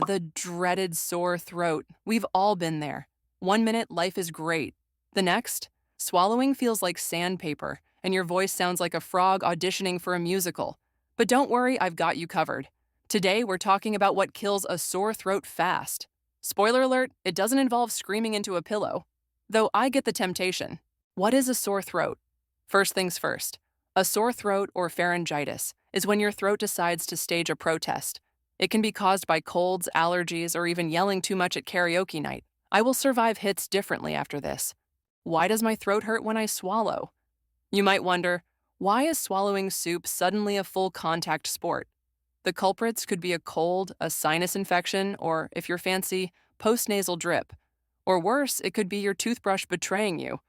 the dreaded sore throat. We've all been there. One minute, life is great. The next, swallowing feels like sandpaper, and your voice sounds like a frog auditioning for a musical. But don't worry, I've got you covered. Today, we're talking about what kills a sore throat fast. Spoiler alert, it doesn't involve screaming into a pillow. Though I get the temptation. What is a sore throat? First things first. A sore throat or pharyngitis is when your throat decides to stage a protest. It can be caused by colds, allergies, or even yelling too much at karaoke night. I will survive hits differently after this. Why does my throat hurt when I swallow? You might wonder, why is swallowing soup suddenly a full contact sport? The culprits could be a cold, a sinus infection, or, if you're fancy, postnasal drip. Or worse, it could be your toothbrush betraying you.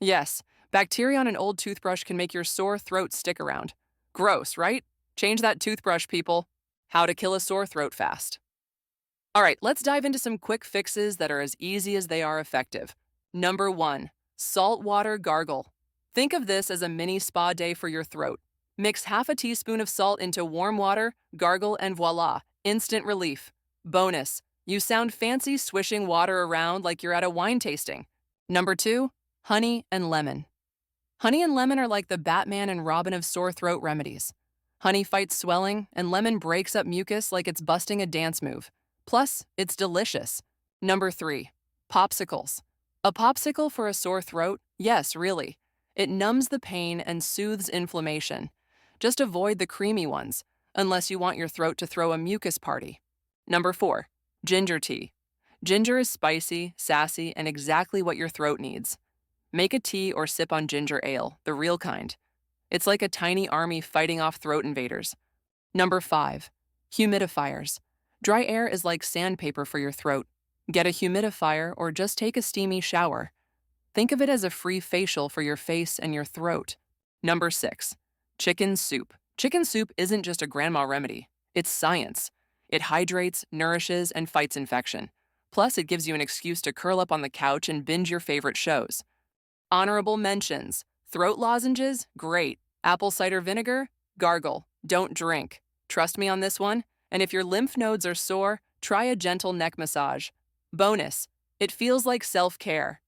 Yes, bacteria on an old toothbrush can make your sore throat stick around. Gross, right? Change that toothbrush, people. How to kill a sore throat fast. All right, let's dive into some quick fixes that are as easy as they are effective. Number 1, salt water gargle. Think of this as a mini spa day for your throat. Mix half a teaspoon of salt into warm water, gargle, and voila, instant relief. Bonus, you sound fancy swishing water around like you're at a wine tasting. Number 2, honey and lemon. Honey and lemon are like the Batman and Robin of sore throat remedies. Honey fights swelling, and lemon breaks up mucus like it's busting a dance move. Plus, it's delicious. Number 3, popsicles. A popsicle for a sore throat? Yes, really. It numbs the pain and soothes inflammation. Just avoid the creamy ones, unless you want your throat to throw a mucus party. Number 4, ginger tea. Ginger is spicy, sassy, and exactly what your throat needs. Make a tea or sip on ginger ale, the real kind. It's like a tiny army fighting off throat invaders. Number 5, humidifiers. Dry air is like sandpaper for your throat. Get a humidifier or just take a steamy shower. Think of it as a free facial for your face and your throat. Number 6, chicken soup. Chicken soup isn't just a grandma remedy. It's science. It hydrates, nourishes, and fights infection. Plus, it gives you an excuse to curl up on the couch and binge your favorite shows. Honorable mentions. Throat lozenges? Great. Apple cider vinegar? Gargle. Don't drink. Trust me on this one. And if your lymph nodes are sore, try a gentle neck massage. Bonus, it feels like self-care.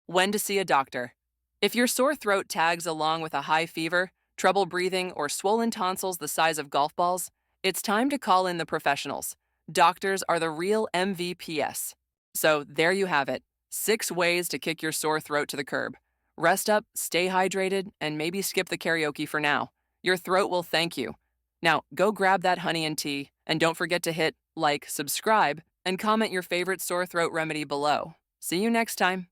When to see a doctor. If your sore throat tags along with a high fever, trouble breathing, or swollen tonsils the size of golf balls, it's time to call in the professionals. Doctors are the real MVPs. So there you have it. 6 ways to kick your sore throat to the curb. Rest up, stay hydrated, and maybe skip the karaoke for now. Your throat will thank you. Now, go grab that honey and tea, and don't forget to hit like, subscribe, and comment your favorite sore throat remedy below. See you next time.